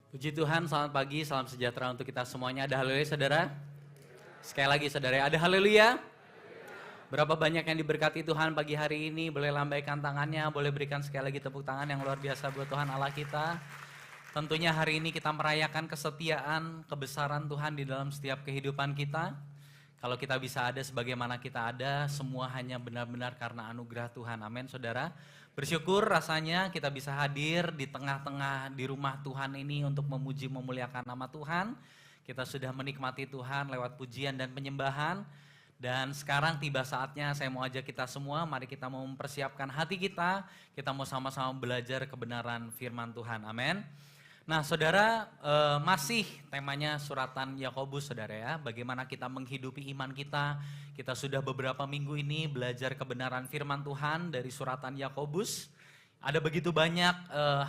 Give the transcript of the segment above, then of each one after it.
Puji Tuhan, selamat pagi, salam sejahtera untuk kita semuanya. Ada haleluya saudara? Sekali lagi saudara, ada haleluya? Berapa banyak yang diberkati Tuhan pagi hari ini? Boleh lambaikan tangannya, boleh berikan sekali lagi tepuk tangan yang luar biasa buat Tuhan Allah kita. Tentunya hari ini kita merayakan kesetiaan, kebesaran Tuhan di dalam setiap kehidupan kita. Kalau kita bisa ada sebagaimana kita ada, semua hanya benar-benar karena anugerah Tuhan. Amin saudara. Bersyukur rasanya kita bisa hadir di tengah-tengah di rumah Tuhan ini untuk memuji memuliakan nama Tuhan. Kita sudah menikmati Tuhan lewat pujian dan penyembahan. Dan sekarang tiba saatnya saya mau ajak kita semua, mari kita mau mempersiapkan hati kita. Kita mau sama-sama belajar kebenaran firman Tuhan. Amin. Nah saudara, masih temanya suratan Yakobus saudara ya. Bagaimana kita menghidupi iman kita. Kita sudah beberapa minggu ini belajar kebenaran firman Tuhan dari suratan Yakobus. Ada begitu banyak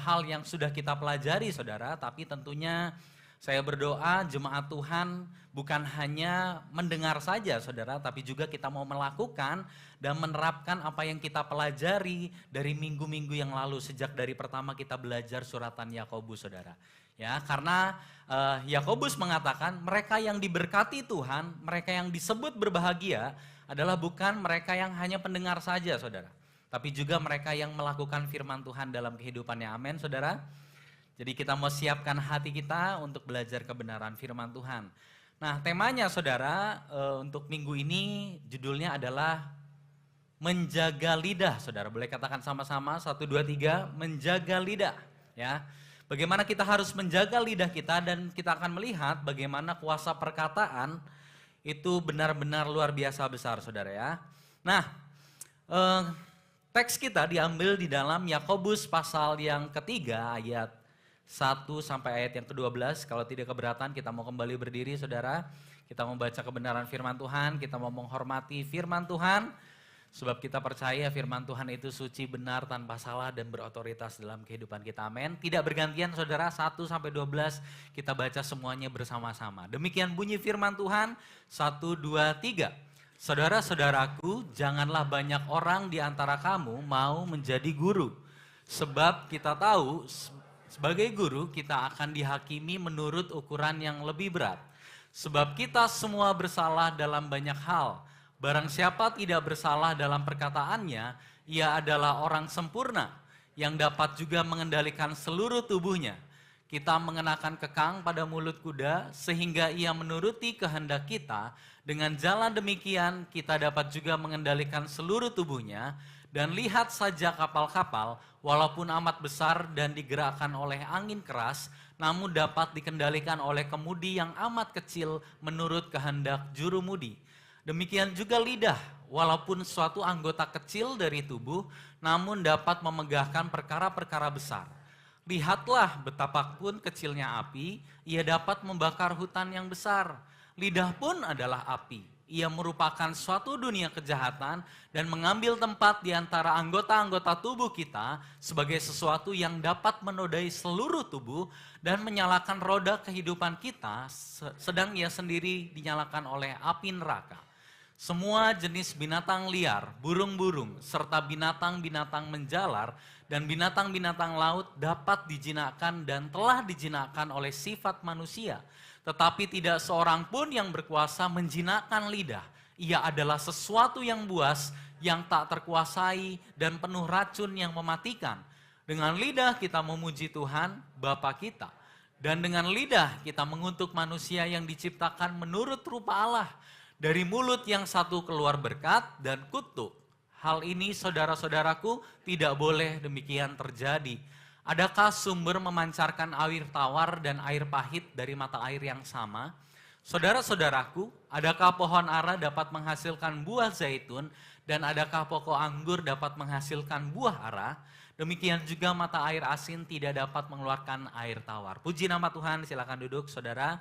hal yang sudah kita pelajari saudara. Tapi tentunya saya berdoa jemaat Tuhan bukan hanya mendengar saja saudara. Tapi juga kita mau melakukan dan menerapkan apa yang kita pelajari dari minggu-minggu yang lalu. Sejak dari pertama kita belajar suratan Yakobus saudara. Ya, karena Yakobus mengatakan mereka yang diberkati Tuhan, mereka yang disebut berbahagia adalah bukan mereka yang hanya pendengar saja saudara. Tapi juga mereka yang melakukan firman Tuhan dalam kehidupannya. Amin saudara. Jadi kita mau siapkan hati kita untuk belajar kebenaran firman Tuhan. Nah temanya saudara untuk minggu ini judulnya adalah menjaga lidah saudara. Boleh katakan sama-sama 1, 2, 3 menjaga lidah ya. Bagaimana kita harus menjaga lidah kita dan kita akan melihat bagaimana kuasa perkataan itu benar-benar luar biasa besar saudara ya. Nah teks kita diambil di dalam Yakobus pasal yang ketiga ayat 1 sampai ayat yang ke-12. Kalau tidak keberatan kita mau kembali berdiri saudara. Kita mau baca kebenaran firman Tuhan, kita mau menghormati firman Tuhan. Sebab kita percaya firman Tuhan itu suci, benar, tanpa salah dan berotoritas dalam kehidupan kita. Amin. Tidak bergantian saudara, 1 sampai 12 kita baca semuanya bersama-sama. Demikian bunyi firman Tuhan, 1, 2, 3. Saudara-saudaraku, janganlah banyak orang di antara kamu mau menjadi guru. Sebab kita tahu sebagai guru kita akan dihakimi menurut ukuran yang lebih berat. Sebab kita semua bersalah dalam banyak hal. Barang siapa tidak bersalah dalam perkataannya, ia adalah orang sempurna yang dapat juga mengendalikan seluruh tubuhnya. Kita mengenakan kekang pada mulut kuda sehingga ia menuruti kehendak kita. Dengan jalan demikian kita dapat juga mengendalikan seluruh tubuhnya. Dan lihat saja kapal-kapal walaupun amat besar dan digerakkan oleh angin keras, namun dapat dikendalikan oleh kemudi yang amat kecil menurut kehendak jurumudi. Demikian juga lidah, walaupun suatu anggota kecil dari tubuh, namun dapat memegahkan perkara-perkara besar. Lihatlah betapapun kecilnya api, ia dapat membakar hutan yang besar. Lidah pun adalah api. Ia merupakan suatu dunia kejahatan dan mengambil tempat di antara anggota-anggota tubuh kita sebagai sesuatu yang dapat menodai seluruh tubuh dan menyalakan roda kehidupan kita, sedang ia sendiri dinyalakan oleh api neraka. Semua jenis binatang liar, burung-burung, serta binatang-binatang menjalar dan binatang-binatang laut dapat dijinakkan dan telah dijinakkan oleh sifat manusia. Tetapi tidak seorang pun yang berkuasa menjinakkan lidah. Ia adalah sesuatu yang buas, yang tak terkuasai dan penuh racun yang mematikan. Dengan lidah kita memuji Tuhan, Bapa kita. Dan dengan lidah kita mengutuk manusia yang diciptakan menurut rupa Allah. Dari mulut yang satu keluar berkat dan kutuk. Hal ini saudara-saudaraku tidak boleh demikian terjadi. Adakah sumber memancarkan air tawar dan air pahit dari mata air yang sama? Saudara-saudaraku, adakah pohon ara dapat menghasilkan buah zaitun dan adakah pokok anggur dapat menghasilkan buah ara? Demikian juga mata air asin tidak dapat mengeluarkan air tawar. Puji nama Tuhan, silakan duduk saudara.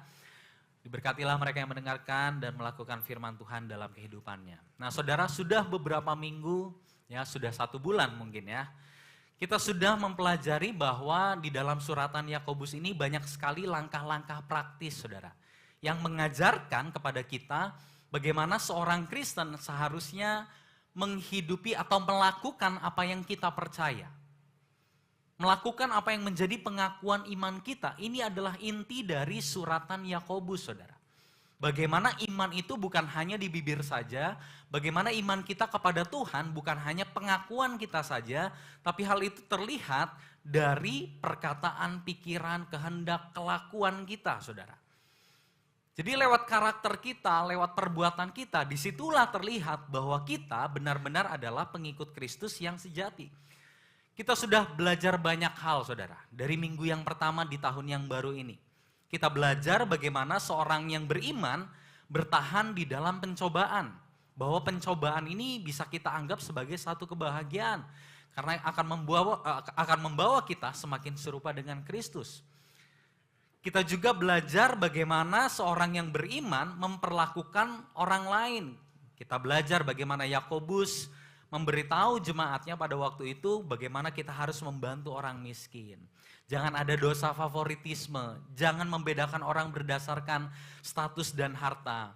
Diberkatilah mereka yang mendengarkan dan melakukan firman Tuhan dalam kehidupannya. Nah saudara, sudah beberapa minggu, ya sudah 1 bulan mungkin ya. Kita sudah mempelajari bahwa di dalam suratan Yakobus ini banyak sekali langkah-langkah praktis saudara. Yang mengajarkan kepada kita bagaimana seorang Kristen seharusnya menghidupi atau melakukan apa yang kita percaya. melakukan apa yang menjadi pengakuan iman kita. Ini adalah inti dari suratan Yakobus, saudara. Bagaimana iman itu bukan hanya di bibir saja, bagaimana iman kita kepada Tuhan bukan hanya pengakuan kita saja, tapi hal itu terlihat dari perkataan, pikiran, kehendak, kelakuan kita, saudara. Jadi lewat karakter kita, lewat perbuatan kita, disitulah terlihat bahwa kita benar-benar adalah pengikut Kristus yang sejati. Kita sudah belajar banyak hal, saudara, dari minggu yang pertama di tahun yang baru ini. Kita belajar bagaimana seorang yang beriman bertahan di dalam pencobaan. Bahwa pencobaan ini bisa kita anggap sebagai satu kebahagiaan. Karena akan membawa kita semakin serupa dengan Kristus. Kita juga belajar bagaimana seorang yang beriman memperlakukan orang lain. Kita belajar bagaimana Yakobus memberitahu jemaatnya pada waktu itu bagaimana kita harus membantu orang miskin. Jangan ada dosa favoritisme, jangan membedakan orang berdasarkan status dan harta.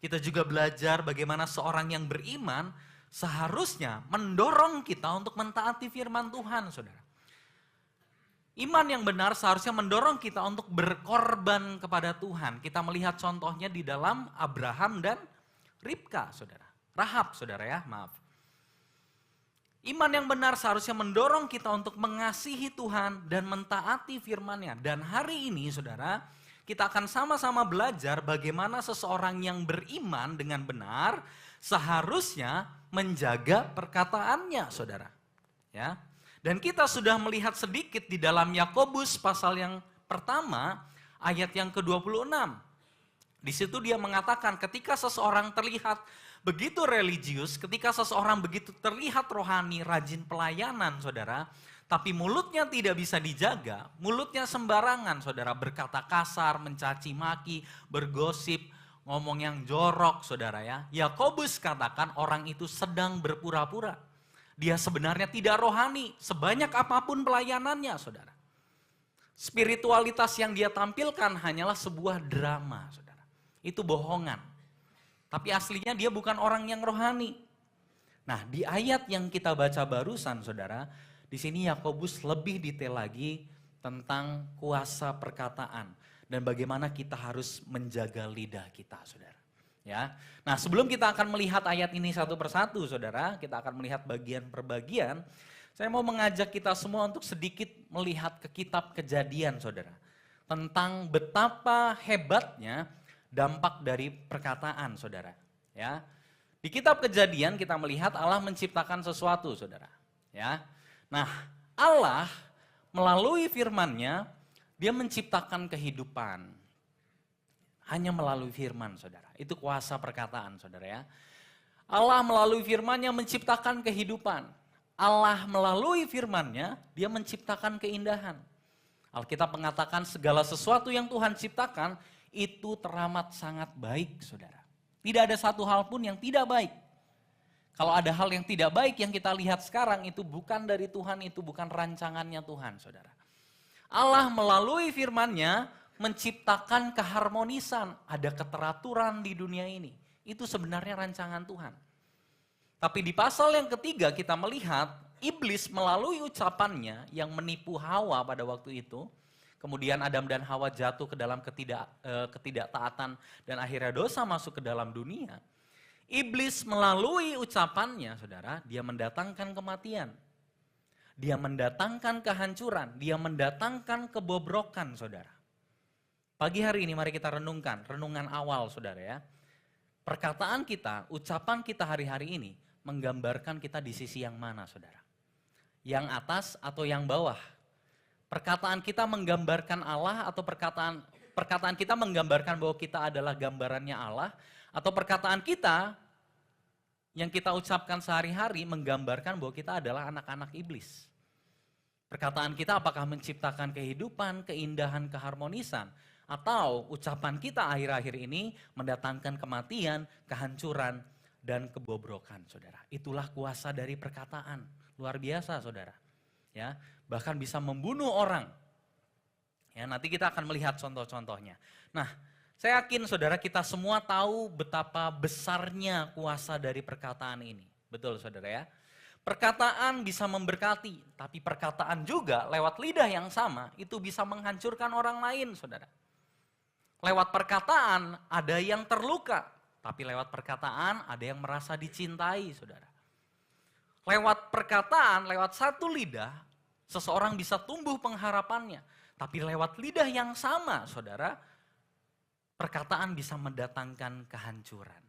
Kita juga belajar bagaimana seorang yang beriman seharusnya mendorong kita untuk mentaati firman Tuhan, saudara. Iman yang benar seharusnya mendorong kita untuk berkorban kepada Tuhan. Kita melihat contohnya di dalam Abraham dan Ribka, saudara. Rahab, saudara ya, maaf. Iman yang benar seharusnya mendorong kita untuk mengasihi Tuhan dan mentaati firman-Nya. Dan hari ini, saudara, kita akan sama-sama belajar bagaimana seseorang yang beriman dengan benar seharusnya menjaga perkataannya, saudara. Ya. Dan kita sudah melihat sedikit di dalam Yakobus pasal yang pertama, ayat yang ke-26. Di situ dia mengatakan ketika seseorang terlihat begitu religius, ketika seseorang begitu terlihat rohani, rajin pelayanan, saudara, tapi mulutnya tidak bisa dijaga, mulutnya sembarangan, saudara, berkata kasar, mencaci maki, bergosip, ngomong yang jorok, saudara ya. Yakobus katakan orang itu sedang berpura-pura. Dia sebenarnya tidak rohani, sebanyak apapun pelayanannya, saudara. Spiritualitas yang dia tampilkan hanyalah sebuah drama, saudara. Itu bohongan. Tapi aslinya dia bukan orang yang rohani. Nah, di ayat yang kita baca barusan, saudara, di sini Yakobus lebih detail lagi tentang kuasa perkataan dan bagaimana kita harus menjaga lidah kita, saudara. Ya. Nah, sebelum kita akan melihat ayat ini satu persatu, saudara, kita akan melihat bagian per bagian. Saya mau mengajak kita semua untuk sedikit melihat ke kitab Kejadian, saudara, tentang betapa hebatnya dampak dari perkataan, saudara. Ya, di kitab Kejadian kita melihat Allah menciptakan sesuatu, saudara. Ya, nah Allah melalui firman-Nya dia menciptakan kehidupan. Hanya melalui firman, saudara. Itu kuasa perkataan, saudara ya. Allah melalui firman-Nya menciptakan kehidupan. Allah melalui firman-Nya dia menciptakan keindahan. Alkitab mengatakan segala sesuatu yang Tuhan ciptakan itu teramat sangat baik, saudara. Tidak ada satu hal pun yang tidak baik. Kalau ada hal yang tidak baik yang kita lihat sekarang itu bukan dari Tuhan, itu bukan rancangannya Tuhan, saudara. Allah melalui firman-Nya menciptakan keharmonisan, ada keteraturan di dunia ini. Itu sebenarnya rancangan Tuhan. Tapi di pasal yang ketiga kita melihat iblis melalui ucapannya yang menipu Hawa pada waktu itu. Kemudian Adam dan Hawa jatuh ke dalam ketidaktaatan dan akhirnya dosa masuk ke dalam dunia. Iblis melalui ucapannya, saudara, dia mendatangkan kematian. Dia mendatangkan kehancuran, dia mendatangkan kebobrokan, saudara. Pagi hari ini mari kita renungkan, renungan awal, saudara ya. Perkataan kita, ucapan kita hari-hari ini menggambarkan kita di sisi yang mana, saudara? Yang atas atau yang bawah? Perkataan kita menggambarkan Allah atau perkataan kita menggambarkan bahwa kita adalah gambarannya Allah, atau perkataan kita yang kita ucapkan sehari-hari menggambarkan bahwa kita adalah anak-anak iblis. Perkataan kita apakah menciptakan kehidupan, keindahan, keharmonisan, atau ucapan kita akhir-akhir ini mendatangkan kematian, kehancuran, dan kebobrokan, saudara. Itulah kuasa dari perkataan, luar biasa, saudara. Ya, bahkan bisa membunuh orang. Ya, nanti kita akan melihat contoh-contohnya. Nah, saya yakin saudara kita semua tahu betapa besarnya kuasa dari perkataan ini. Betul, saudara ya. Perkataan bisa memberkati, tapi perkataan juga lewat lidah yang sama itu bisa menghancurkan orang lain, saudara. Lewat perkataan ada yang terluka, tapi lewat perkataan ada yang merasa dicintai, saudara. Lewat perkataan, lewat satu lidah, seseorang bisa tumbuh pengharapannya. Tapi lewat lidah yang sama, saudara, perkataan bisa mendatangkan kehancuran.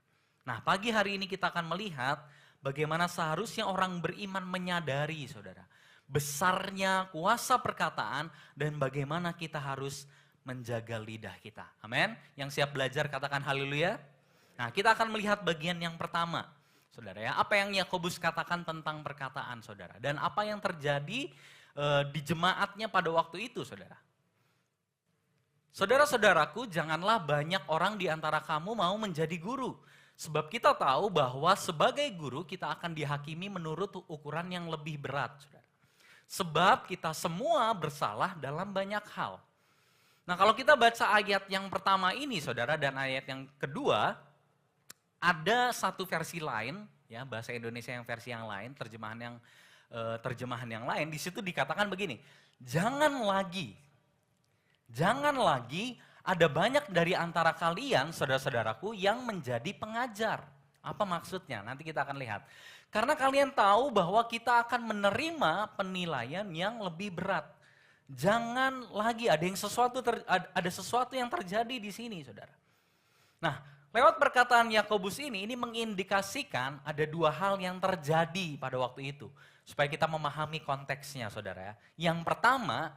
Nah, pagi hari ini kita akan melihat bagaimana seharusnya orang beriman menyadari, saudara, besarnya kuasa perkataan dan bagaimana kita harus menjaga lidah kita. Amin. Yang siap belajar katakan haleluya. Nah, kita akan melihat bagian yang pertama, saudara ya. Apa yang Yakobus katakan tentang perkataan, saudara. Dan apa yang terjadi di jemaatnya pada waktu itu, saudara. Saudara-saudaraku, janganlah banyak orang di antara kamu mau menjadi guru. Sebab kita tahu bahwa sebagai guru kita akan dihakimi menurut ukuran yang lebih berat, saudara. Sebab kita semua bersalah dalam banyak hal. Nah, kalau kita baca ayat yang pertama ini, saudara, dan ayat yang kedua, ada satu versi lain, ya, bahasa Indonesia yang versi yang lain, terjemahan yang lain, di situ dikatakan begini, jangan lagi ada banyak dari antara kalian, saudara-saudaraku, yang menjadi pengajar. Apa maksudnya? Nanti kita akan lihat. Karena kalian tahu bahwa kita akan menerima penilaian yang lebih berat. Jangan lagi ada sesuatu yang terjadi di sini, saudara. Nah, lewat perkataan Yakobus ini mengindikasikan ada dua hal yang terjadi pada waktu itu. Supaya kita memahami konteksnya, saudara. Yang pertama,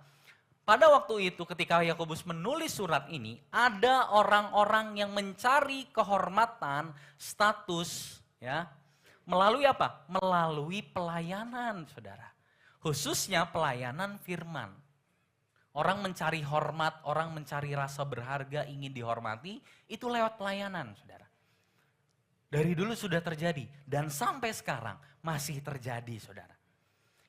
pada waktu itu ketika Yakobus menulis surat ini, ada orang-orang yang mencari kehormatan, status, ya, melalui apa? Melalui pelayanan, saudara. Khususnya pelayanan firman. Orang mencari hormat, orang mencari rasa berharga, ingin dihormati, itu lewat pelayanan, saudara. Dari dulu sudah terjadi dan sampai sekarang masih terjadi, saudara.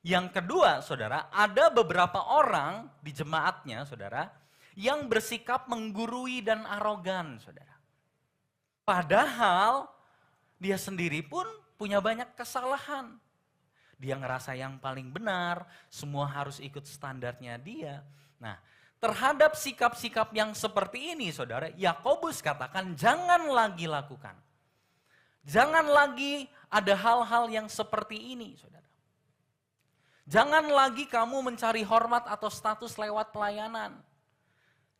Yang kedua, saudara, ada beberapa orang di jemaatnya, saudara, yang bersikap menggurui dan arogan, saudara. Padahal dia sendiri pun punya banyak kesalahan. Dia ngerasa yang paling benar, semua harus ikut standarnya dia. Nah, terhadap sikap-sikap yang seperti ini, saudara, Yakobus katakan jangan lagi lakukan. Jangan lagi ada hal-hal yang seperti ini, saudara. Jangan lagi kamu mencari hormat atau status lewat pelayanan.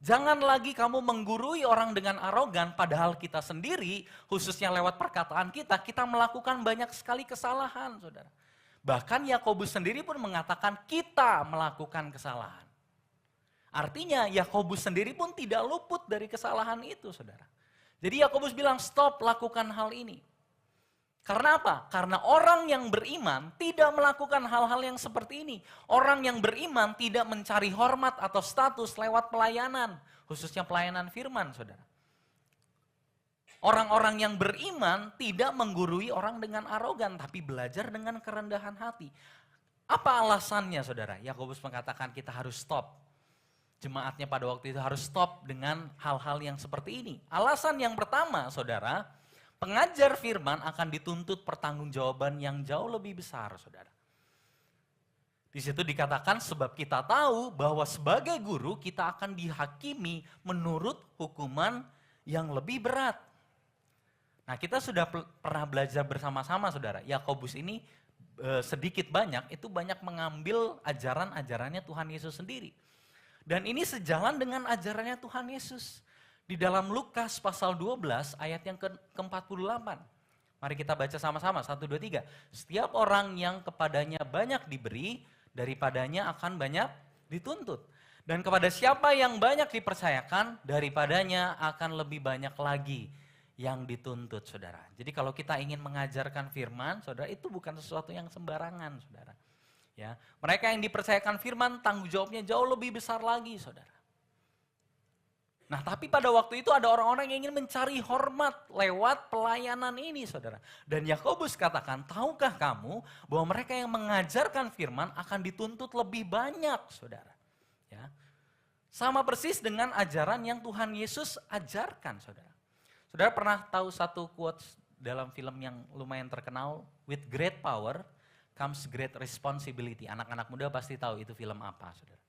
Jangan lagi kamu menggurui orang dengan arogan, padahal kita sendiri, khususnya lewat perkataan kita melakukan banyak sekali kesalahan, saudara. Bahkan Yakobus sendiri pun mengatakan kita melakukan kesalahan. Artinya Yakobus sendiri pun tidak luput dari kesalahan itu, saudara. Jadi Yakobus bilang stop lakukan hal ini. Karena apa? Karena orang yang beriman tidak melakukan hal-hal yang seperti ini. Orang yang beriman tidak mencari hormat atau status lewat pelayanan, khususnya pelayanan firman, saudara. Orang-orang yang beriman tidak menggurui orang dengan arogan, tapi belajar dengan kerendahan hati. Apa alasannya, saudara? Yakobus mengatakan kita harus stop. Jemaatnya pada waktu itu harus stop dengan hal-hal yang seperti ini. Alasan yang pertama, saudara, pengajar firman akan dituntut pertanggungjawaban yang jauh lebih besar, saudara. Di situ dikatakan sebab kita tahu bahwa sebagai guru kita akan dihakimi menurut hukuman yang lebih berat. Nah, kita sudah pernah belajar bersama-sama, saudara. Yakobus ini sedikit banyak itu banyak mengambil ajaran-ajarannya Tuhan Yesus sendiri. Dan ini sejalan dengan ajarannya Tuhan Yesus. Di dalam Lukas pasal 12 ayat yang ke-48. Mari kita baca sama-sama, 1, 2, 3. Setiap orang yang kepadanya banyak diberi, daripadanya akan banyak dituntut. Dan kepada siapa yang banyak dipercayakan, daripadanya akan lebih banyak lagi yang dituntut, saudara. Jadi kalau kita ingin mengajarkan firman, saudara, itu bukan sesuatu yang sembarangan, saudara. Ya, mereka yang dipercayakan firman, tanggung jawabnya jauh lebih besar lagi, saudara. Nah, tapi pada waktu itu ada orang-orang yang ingin mencari hormat lewat pelayanan ini, saudara. Dan Yakobus katakan, tahukah kamu bahwa mereka yang mengajarkan firman akan dituntut lebih banyak, saudara. Ya. Sama persis dengan ajaran yang Tuhan Yesus ajarkan, saudara. Saudara pernah tahu satu quotes dalam film yang lumayan terkenal, With Great Power comes great responsibility. Anak-anak muda pasti tahu itu film apa, saudara.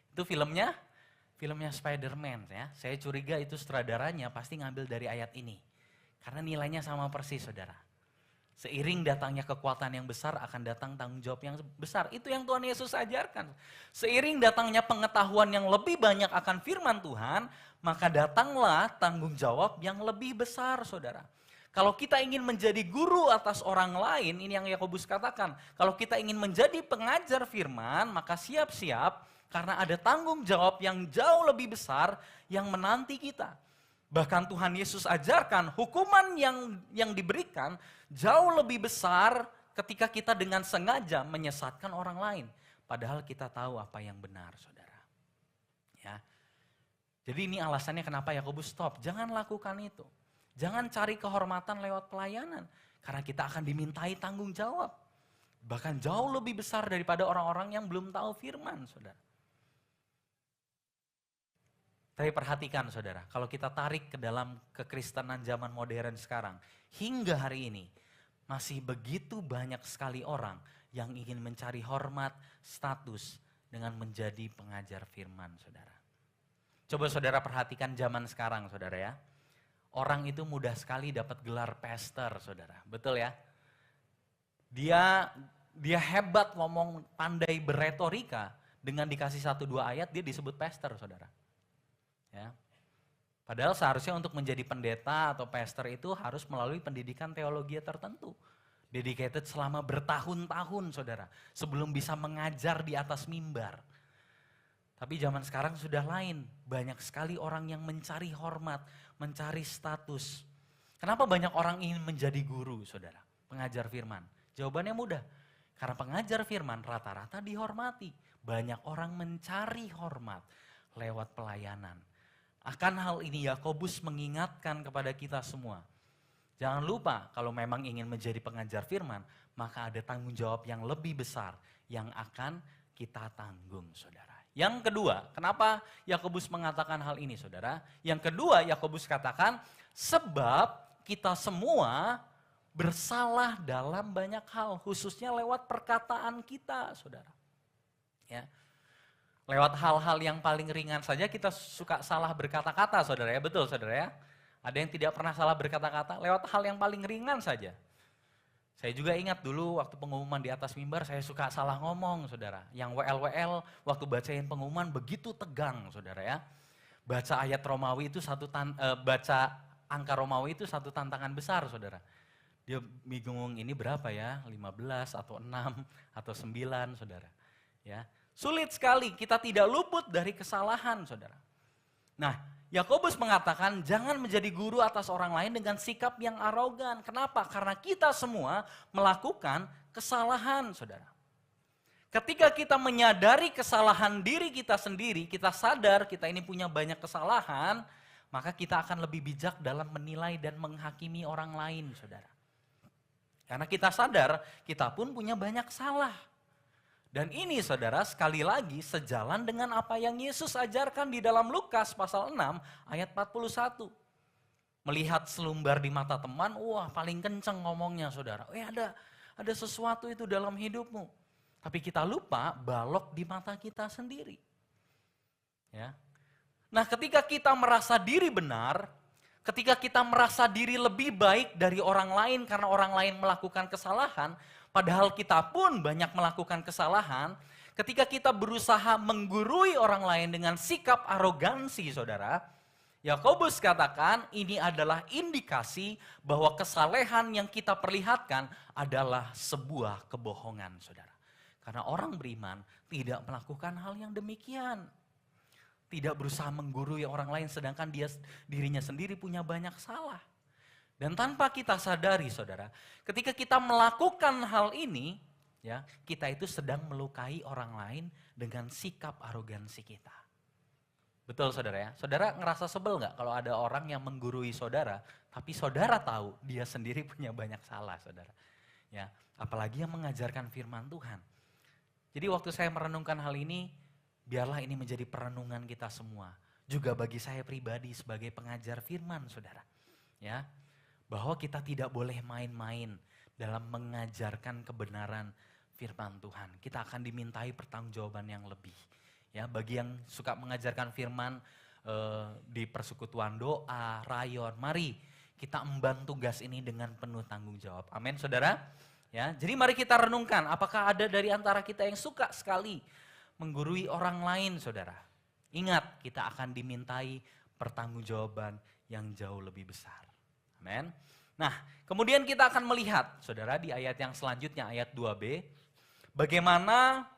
Itu filmnya Spider-Man ya. Saya curiga itu sutradaranya pasti ngambil dari ayat ini. Karena nilainya sama persis, saudara. Seiring datangnya kekuatan yang besar akan datang tanggung jawab yang besar. Itu yang Tuhan Yesus ajarkan. Seiring datangnya pengetahuan yang lebih banyak akan firman Tuhan, maka datanglah tanggung jawab yang lebih besar, saudara. Kalau kita ingin menjadi guru atas orang lain, ini yang Yakobus katakan. Kalau kita ingin menjadi pengajar firman, maka siap-siap karena ada tanggung jawab yang jauh lebih besar yang menanti kita. Bahkan Tuhan Yesus ajarkan hukuman yang diberikan jauh lebih besar ketika kita dengan sengaja menyesatkan orang lain. Padahal kita tahu apa yang benar, saudara. Ya. Jadi ini alasannya kenapa Yakobus stop. Jangan lakukan itu. Jangan cari kehormatan lewat pelayanan. Karena kita akan dimintai tanggung jawab. Bahkan jauh lebih besar daripada orang-orang yang belum tahu firman, saudara. Tapi perhatikan saudara, kalau kita tarik ke dalam kekristenan zaman modern sekarang, hingga hari ini masih begitu banyak sekali orang yang ingin mencari hormat, status dengan menjadi pengajar firman, saudara. Coba saudara perhatikan zaman sekarang, saudara ya. Orang itu mudah sekali dapat gelar pastor, saudara. Betul ya? Dia hebat ngomong, pandai berretorika, dengan dikasih 1-2 ayat dia disebut pastor, saudara. Ya. Padahal seharusnya untuk menjadi pendeta atau pastor itu harus melalui pendidikan teologi tertentu. Dedicated selama bertahun-tahun, saudara. Sebelum bisa mengajar di atas mimbar. Tapi zaman sekarang sudah lain. Banyak sekali orang yang mencari hormat, mencari status. Kenapa banyak orang ingin menjadi guru, saudara? Pengajar firman. Jawabannya mudah. Karena pengajar firman rata-rata dihormati. Banyak orang mencari hormat lewat pelayanan. Akan hal ini Yakobus mengingatkan kepada kita semua. Jangan lupa kalau memang ingin menjadi pengajar firman, maka ada tanggung jawab yang lebih besar yang akan kita tanggung, saudara. Yang kedua, kenapa Yakobus mengatakan hal ini, saudara? Yang kedua, Yakobus katakan, sebab kita semua bersalah dalam banyak hal, khususnya lewat perkataan kita, saudara. Ya. Lewat hal-hal yang paling ringan saja kita suka salah berkata-kata, saudara ya. Betul, saudara ya. Ada yang tidak pernah salah berkata-kata lewat hal yang paling ringan saja. Saya juga ingat dulu waktu pengumuman di atas mimbar saya suka salah ngomong, saudara. Yang WL waktu bacain pengumuman begitu tegang, saudara ya. Baca ayat Romawi itu baca angka Romawi itu satu tantangan besar, saudara. Dia bingung ini berapa ya? 15 atau 6 atau 9, saudara. Ya. Sulit sekali, kita tidak luput dari kesalahan, saudara. Nah, Yakobus mengatakan jangan menjadi guru atas orang lain dengan sikap yang arogan. Kenapa? Karena kita semua melakukan kesalahan, saudara. Ketika kita menyadari kesalahan diri kita sendiri, kita sadar kita ini punya banyak kesalahan, maka kita akan lebih bijak dalam menilai dan menghakimi orang lain, saudara. Karena kita sadar kita pun punya banyak salah. Dan ini saudara sekali lagi sejalan dengan apa yang Yesus ajarkan di dalam Lukas pasal 6 ayat 41. Melihat selumbar di mata teman, wah paling kenceng ngomongnya saudara. Ada sesuatu itu dalam hidupmu. Tapi kita lupa balok di mata kita sendiri. Ya. Nah ketika kita merasa diri benar, ketika kita merasa diri lebih baik dari orang lain karena orang lain melakukan kesalahan, padahal kita pun banyak melakukan kesalahan, ketika kita berusaha menggurui orang lain dengan sikap arogansi, saudara, Yakobus katakan ini adalah indikasi bahwa kesalehan yang kita perlihatkan adalah sebuah kebohongan, saudara. Karena orang beriman tidak melakukan hal yang demikian. Tidak berusaha menggurui orang lain sedangkan dirinya sendiri punya banyak salah. Dan tanpa kita sadari, saudara, ketika kita melakukan hal ini, ya, kita itu sedang melukai orang lain dengan sikap arogansi kita. Betul, saudara ya? Saudara ngerasa sebel nggak kalau ada orang yang menggurui saudara, tapi saudara tahu dia sendiri punya banyak salah, saudara. Ya, apalagi yang mengajarkan firman Tuhan. Jadi waktu saya merenungkan hal ini, biarlah ini menjadi perenungan kita semua. Juga bagi saya pribadi sebagai pengajar firman, saudara. Ya. Bahwa kita tidak boleh main-main dalam mengajarkan kebenaran, firman Tuhan. Kita akan dimintai pertanggungjawaban yang lebih. Ya, bagi yang suka mengajarkan firman di persekutuan doa, rayon, mari kita emban tugas ini dengan penuh tanggung jawab. Amin, saudara. Ya, jadi mari kita renungkan, apakah ada dari antara kita yang suka sekali menggurui orang lain, saudara. Ingat, kita akan dimintai pertanggungjawaban yang jauh lebih besar. Amin. Nah, kemudian kita akan melihat, saudara, di ayat yang selanjutnya, ayat 2b, bagaimana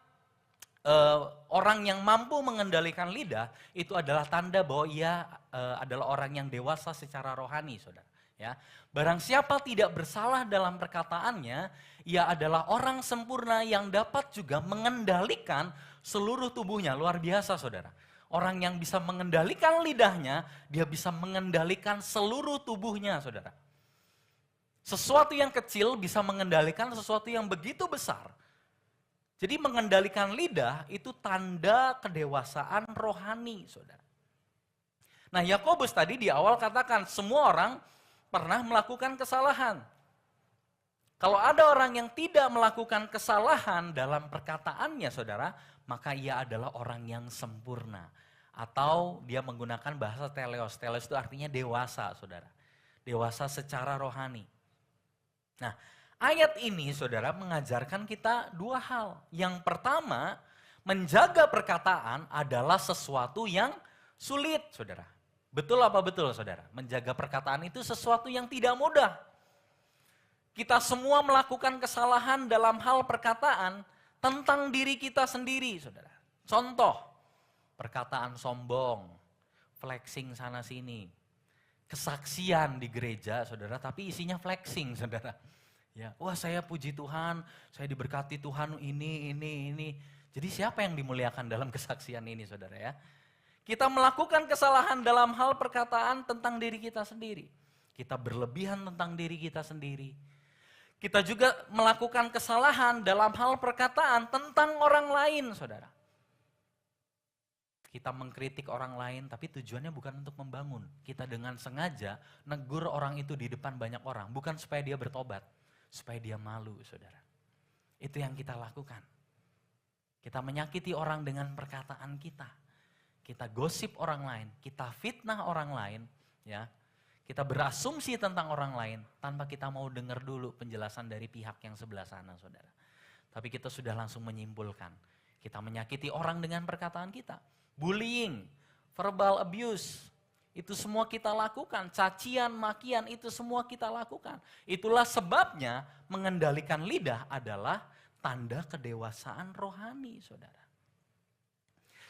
orang yang mampu mengendalikan lidah itu adalah tanda bahwa ia adalah orang yang dewasa secara rohani, saudara. Ya, barang siapa tidak bersalah dalam perkataannya, ia adalah orang sempurna yang dapat juga mengendalikan seluruh tubuhnya. Luar biasa, saudara. Orang yang bisa mengendalikan lidahnya, dia bisa mengendalikan seluruh tubuhnya, saudara. Sesuatu yang kecil bisa mengendalikan sesuatu yang begitu besar. Jadi mengendalikan lidah itu tanda kedewasaan rohani, saudara. Nah, Yakobus tadi di awal katakan semua orang pernah melakukan kesalahan. Kalau ada orang yang tidak melakukan kesalahan dalam perkataannya, saudara, maka ia adalah orang yang sempurna. Atau dia menggunakan bahasa teleos. Teleos itu artinya dewasa, saudara. Dewasa secara rohani. Nah, ayat ini, saudara, mengajarkan kita dua hal. Yang pertama, menjaga perkataan adalah sesuatu yang sulit, saudara. Betul apa betul, saudara? Menjaga perkataan itu sesuatu yang tidak mudah. Kita semua melakukan kesalahan dalam hal perkataan tentang diri kita sendiri, saudara. Contoh, perkataan sombong, flexing sana-sini, kesaksian di gereja, saudara, tapi isinya flexing, saudara. Ya, wah saya puji Tuhan, saya diberkati Tuhan ini. Jadi siapa yang dimuliakan dalam kesaksian ini, saudara ya? Kita melakukan kesalahan dalam hal perkataan tentang diri kita sendiri. Kita berlebihan tentang diri kita sendiri. Kita juga melakukan kesalahan dalam hal perkataan tentang orang lain, saudara. Kita mengkritik orang lain, tapi tujuannya bukan untuk membangun. Kita dengan sengaja negur orang itu di depan banyak orang, bukan supaya dia bertobat, supaya dia malu, saudara. Itu yang kita lakukan. Kita menyakiti orang dengan perkataan kita. Kita gosip orang lain, kita fitnah orang lain, ya. Kita berasumsi tentang orang lain tanpa kita mau dengar dulu penjelasan dari pihak yang sebelah sana, saudara. Tapi kita sudah langsung menyimpulkan. Kita menyakiti orang dengan perkataan kita. Bullying, verbal abuse, itu semua kita lakukan. Cacian, makian, itu semua kita lakukan. Itulah sebabnya mengendalikan lidah adalah tanda kedewasaan rohani, saudara.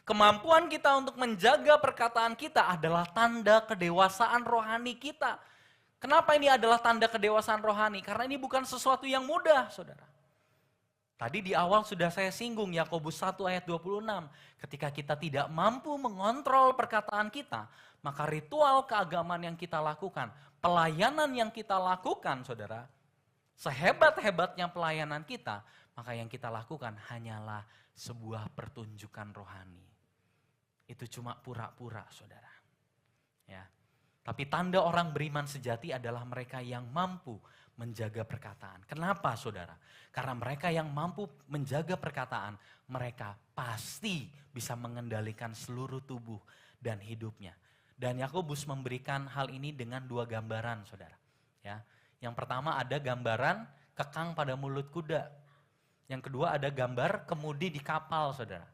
Kemampuan kita untuk menjaga perkataan kita adalah tanda kedewasaan rohani kita. Kenapa ini adalah tanda kedewasaan rohani? Karena ini bukan sesuatu yang mudah, saudara. Tadi di awal sudah saya singgung Yakobus 1 ayat 26. Ketika kita tidak mampu mengontrol perkataan kita, maka ritual keagamaan yang kita lakukan, pelayanan yang kita lakukan, saudara, sehebat-hebatnya pelayanan kita, maka yang kita lakukan hanyalah sebuah pertunjukan rohani. Itu cuma pura-pura, saudara. Ya. Tapi tanda orang beriman sejati adalah mereka yang mampu menjaga perkataan. Kenapa, saudara? Karena mereka yang mampu menjaga perkataan, mereka pasti bisa mengendalikan seluruh tubuh dan hidupnya. Dan Yakobus memberikan hal ini dengan dua gambaran, saudara. Ya. Yang pertama ada gambaran kekang pada mulut kuda. Yang kedua ada gambar kemudi di kapal, saudara.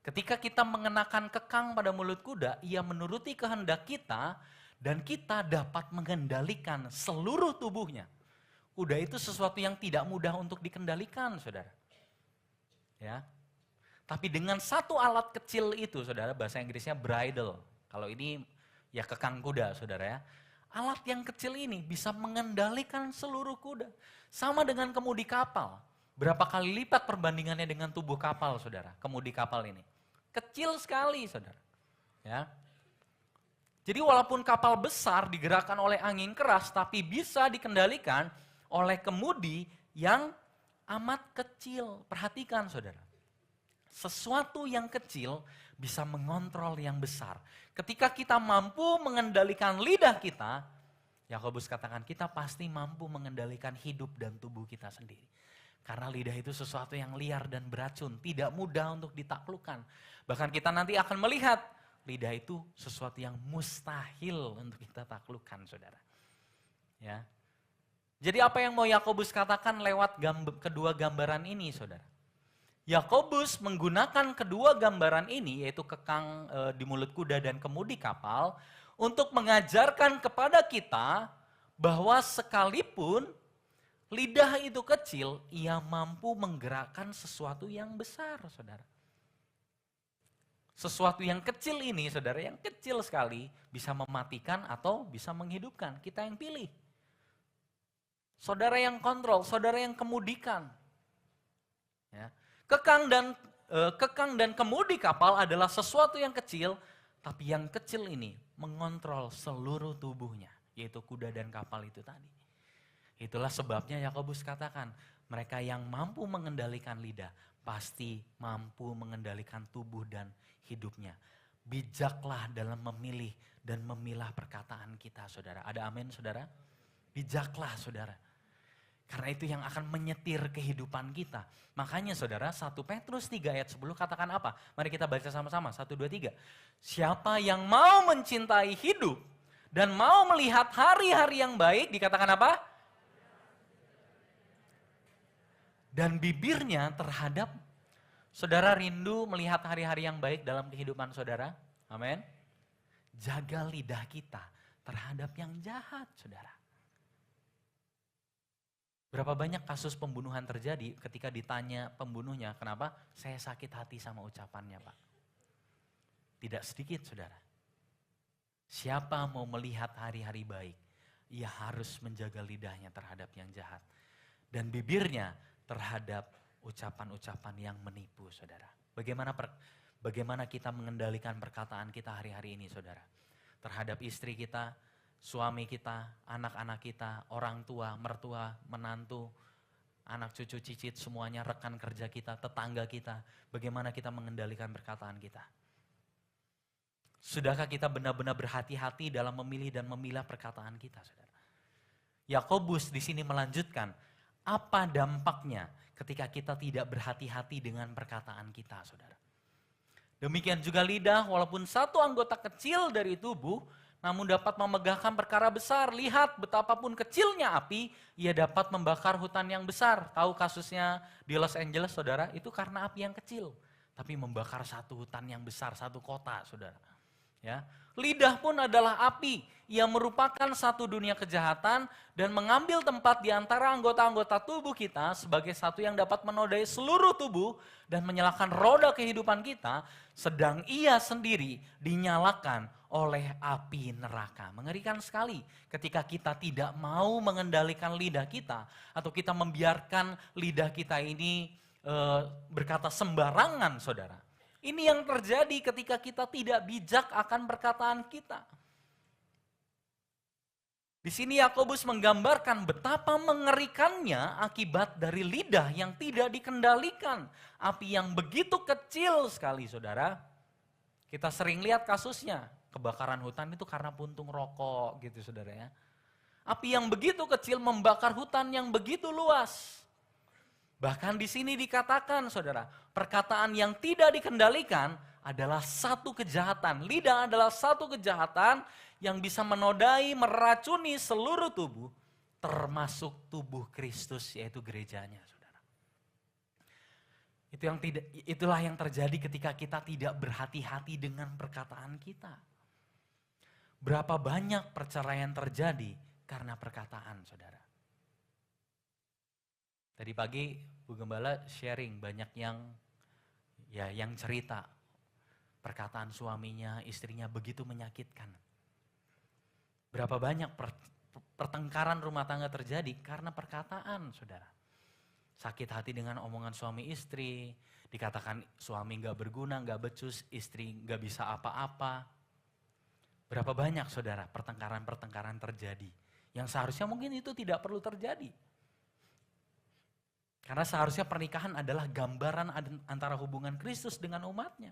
Ketika kita mengenakan kekang pada mulut kuda, ia menuruti kehendak kita dan kita dapat mengendalikan seluruh tubuhnya. Kuda itu sesuatu yang tidak mudah untuk dikendalikan, saudara. Ya. Tapi dengan satu alat kecil itu, saudara, bahasa Inggrisnya bridle. Kalau ini ya kekang kuda, saudara ya. Alat yang kecil ini bisa mengendalikan seluruh kuda. Sama dengan kemudi kapal. Berapa kali lipat perbandingannya dengan tubuh kapal, saudara, kemudi kapal ini. Kecil sekali, saudara. Ya. Jadi walaupun kapal besar digerakkan oleh angin keras, tapi bisa dikendalikan oleh kemudi yang amat kecil. Perhatikan, saudara. Sesuatu yang kecil bisa mengontrol yang besar. Ketika kita mampu mengendalikan lidah kita, Yakobus katakan kita pasti mampu mengendalikan hidup dan tubuh kita sendiri. Karena lidah itu sesuatu yang liar dan beracun, tidak mudah untuk ditaklukkan. Bahkan kita nanti akan melihat lidah itu sesuatu yang mustahil untuk kita taklukkan, saudara. Ya. Jadi apa yang mau Yakobus katakan lewat kedua gambaran ini, saudara? Yakobus menggunakan kedua gambaran ini, yaitu kekang di mulut kuda dan kemudi kapal, untuk mengajarkan kepada kita bahwa sekalipun lidah itu kecil, ia mampu menggerakkan sesuatu yang besar, saudara. Sesuatu yang kecil ini, saudara, yang kecil sekali, bisa mematikan atau bisa menghidupkan. Kita yang pilih. Saudara yang kontrol, saudara yang kemudikan. Ya. Kekang dan kemudi kapal adalah sesuatu yang kecil, tapi yang kecil ini mengontrol seluruh tubuhnya, yaitu kuda dan kapal itu tadi. Itulah sebabnya Yakobus katakan, mereka yang mampu mengendalikan lidah, pasti mampu mengendalikan tubuh dan hidupnya. Bijaklah dalam memilih dan memilah perkataan kita, saudara. Ada amin, saudara? Bijaklah, saudara. Karena itu yang akan menyetir kehidupan kita. Makanya saudara, 1 Petrus 3 ayat 10 katakan apa? Mari kita baca sama-sama, 1, 2, 3. Siapa yang mau mencintai hidup dan mau melihat hari-hari yang baik, dikatakan apa? Dan bibirnya terhadap, saudara rindu melihat hari-hari yang baik dalam kehidupan saudara? Amin. Jaga lidah kita terhadap yang jahat, saudara. Berapa banyak kasus pembunuhan terjadi ketika ditanya pembunuhnya, kenapa? Saya sakit hati sama ucapannya, Pak. Tidak sedikit, saudara. Siapa mau melihat hari-hari baik, ia harus menjaga lidahnya terhadap yang jahat. Dan bibirnya terhadap ucapan-ucapan yang menipu, saudara. Bagaimana kita mengendalikan perkataan kita hari-hari ini, saudara? Terhadap istri kita, suami kita, anak-anak kita, orang tua, mertua, menantu, anak cucu cicit, semuanya rekan kerja kita, tetangga kita. Bagaimana kita mengendalikan perkataan kita? Sudahkah kita benar-benar berhati-hati dalam memilih dan memilah perkataan kita, saudara? Yakobus di sini melanjutkan, apa dampaknya ketika kita tidak berhati-hati dengan perkataan kita, saudara? Demikian juga lidah, walaupun satu anggota kecil dari tubuh, namun dapat memegahkan perkara besar. Lihat betapapun kecilnya api, ia dapat membakar hutan yang besar. Tahu kasusnya di Los Angeles, saudara? Itu karena api yang kecil, tapi membakar satu hutan yang besar, satu kota, saudara. Ya, lidah pun adalah api. Ia merupakan satu dunia kejahatan dan mengambil tempat di antara anggota-anggota tubuh kita sebagai satu yang dapat menodai seluruh tubuh dan menyalakan roda kehidupan kita, sedang ia sendiri dinyalakan oleh api neraka. Mengerikan sekali ketika kita tidak mau mengendalikan lidah kita atau kita membiarkan lidah kita ini berkata sembarangan, saudara. Ini yang terjadi ketika kita tidak bijak akan perkataan kita. Di sini Yakobus menggambarkan betapa mengerikannya akibat dari lidah yang tidak dikendalikan. Api yang begitu kecil sekali, saudara. Kita sering lihat kasusnya, kebakaran hutan itu karena puntung rokok gitu, saudara ya. Api yang begitu kecil membakar hutan yang begitu luas. Bahkan di sini dikatakan, saudara, perkataan yang tidak dikendalikan adalah satu kejahatan. Lidah adalah satu kejahatan yang bisa menodai, meracuni seluruh tubuh, termasuk tubuh Kristus, yaitu gerejanya, saudara. Itulah yang terjadi ketika kita tidak berhati-hati dengan perkataan kita. Berapa banyak perceraian terjadi karena perkataan, saudara. Tadi pagi Bu Gembala sharing banyak yang cerita perkataan suaminya, istrinya begitu menyakitkan. Berapa banyak pertengkaran rumah tangga terjadi karena perkataan, saudara. Sakit hati dengan omongan suami istri, dikatakan suami gak berguna, gak becus, istri gak bisa apa-apa. Berapa banyak, saudara, pertengkaran-pertengkaran terjadi yang seharusnya mungkin itu tidak perlu terjadi. Karena seharusnya pernikahan adalah gambaran antara hubungan Kristus dengan umatnya.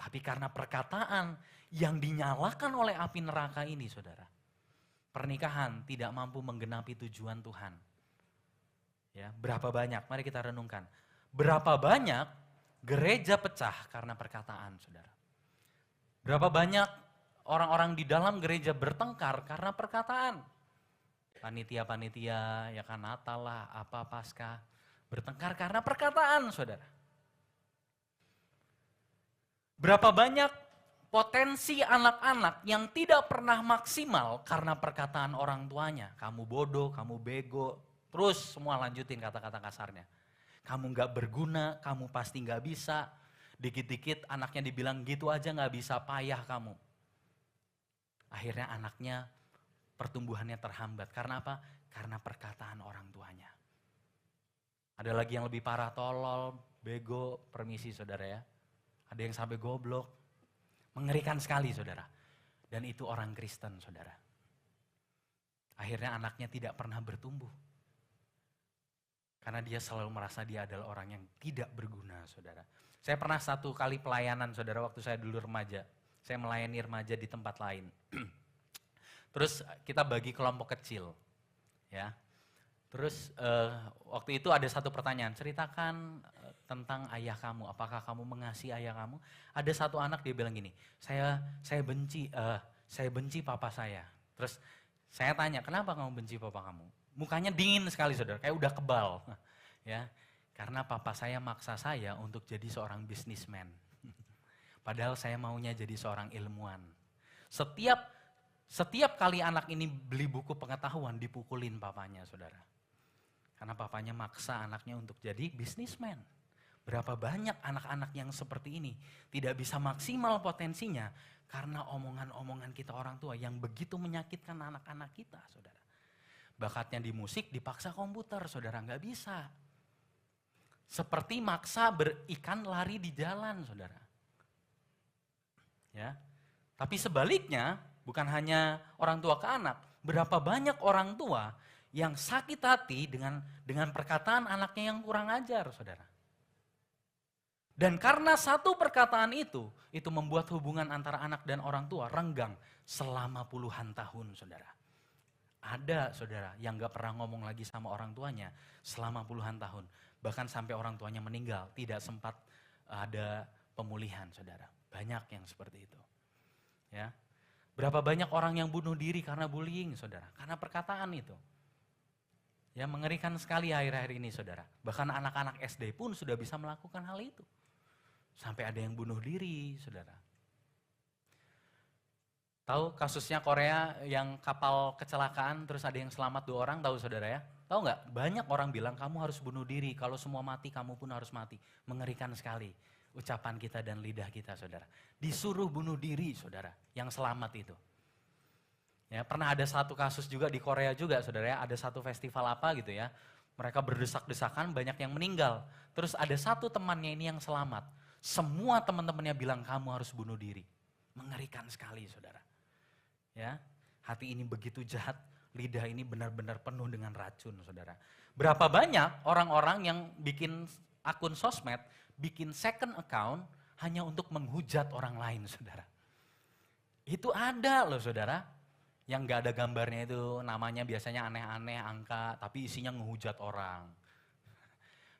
Tapi karena perkataan yang dinyalakan oleh api neraka ini, saudara. Pernikahan tidak mampu menggenapi tujuan Tuhan. Ya, berapa banyak? Mari kita renungkan. Berapa banyak gereja pecah karena perkataan, saudara? Berapa banyak orang-orang di dalam gereja bertengkar karena perkataan? Panitia-panitia, ya kan Natal lah, apa Paskah, bertengkar karena perkataan, saudara. Berapa banyak potensi anak-anak yang tidak pernah maksimal karena perkataan orang tuanya. Kamu bodoh, kamu bego, terus semua lanjutin kata-kata kasarnya. Kamu gak berguna, kamu pasti gak bisa. Dikit-dikit anaknya dibilang gitu aja gak bisa, payah kamu. Akhirnya anaknya pertumbuhannya terhambat. Karena apa? Karena perkataan orang tuanya. Ada lagi yang lebih parah, tolol, bego, permisi saudara ya. Ada yang sampai goblok. Mengerikan sekali saudara. Dan itu orang Kristen saudara. Akhirnya anaknya tidak pernah bertumbuh. Karena dia selalu merasa dia adalah orang yang tidak berguna saudara. Saya pernah satu kali pelayanan saudara waktu saya dulu remaja. Saya melayani remaja di tempat lain. Terus kita bagi kelompok kecil. Ya. Terus waktu itu ada satu pertanyaan, ceritakan tentang ayah kamu, apakah kamu mengasihi ayah kamu? Ada satu anak dia bilang gini, saya benci papa saya. Terus saya tanya, kenapa kamu benci papa kamu? Mukanya dingin sekali saudara, kayak udah kebal. Ya, karena papa saya maksa saya untuk jadi seorang bisnismen. Padahal saya maunya jadi seorang ilmuwan. Setiap kali anak ini beli buku pengetahuan dipukulin papanya saudara. Karena papanya maksa anaknya untuk jadi bisnismen. Berapa banyak anak-anak yang seperti ini tidak bisa maksimal potensinya karena omongan-omongan kita orang tua yang begitu menyakitkan anak-anak kita saudara. Bakatnya di musik dipaksa komputer saudara, nggak bisa. Seperti maksa berikan lari di jalan saudara. Ya, tapi sebaliknya bukan hanya orang tua ke anak, berapa banyak orang tua yang sakit hati dengan perkataan anaknya yang kurang ajar, saudara. Dan karena satu perkataan itu membuat hubungan antara anak dan orang tua renggang selama puluhan tahun, saudara. Ada, saudara, yang gak pernah ngomong lagi sama orang tuanya selama puluhan tahun. Bahkan sampai orang tuanya meninggal, tidak sempat ada pemulihan, saudara. Banyak yang seperti itu. Ya. Berapa banyak orang yang bunuh diri karena bullying, saudara. Karena perkataan itu. Ya, mengerikan sekali akhir-akhir ini saudara. Bahkan anak-anak SD pun sudah bisa melakukan hal itu. Sampai ada yang bunuh diri saudara. Tahu kasusnya Korea yang kapal kecelakaan terus ada yang selamat 2 orang, tahu saudara ya? Tahu nggak? Banyak orang bilang kamu harus bunuh diri, kalau semua mati kamu pun harus mati. Mengerikan sekali ucapan kita dan lidah kita saudara. Disuruh bunuh diri saudara yang selamat itu. Ya, pernah ada satu kasus juga di Korea juga saudara ya, ada satu festival apa gitu ya. Mereka berdesak-desakan, banyak yang meninggal. Terus ada satu temannya ini yang selamat. Semua teman-temannya bilang kamu harus bunuh diri. Mengerikan sekali saudara. Ya, hati ini begitu jahat, lidah ini benar-benar penuh dengan racun saudara. Berapa banyak orang-orang yang bikin akun sosmed, bikin second account hanya untuk menghujat orang lain saudara. Itu ada loh saudara. Yang gak ada gambarnya itu namanya biasanya aneh-aneh angka tapi isinya ngehujat orang.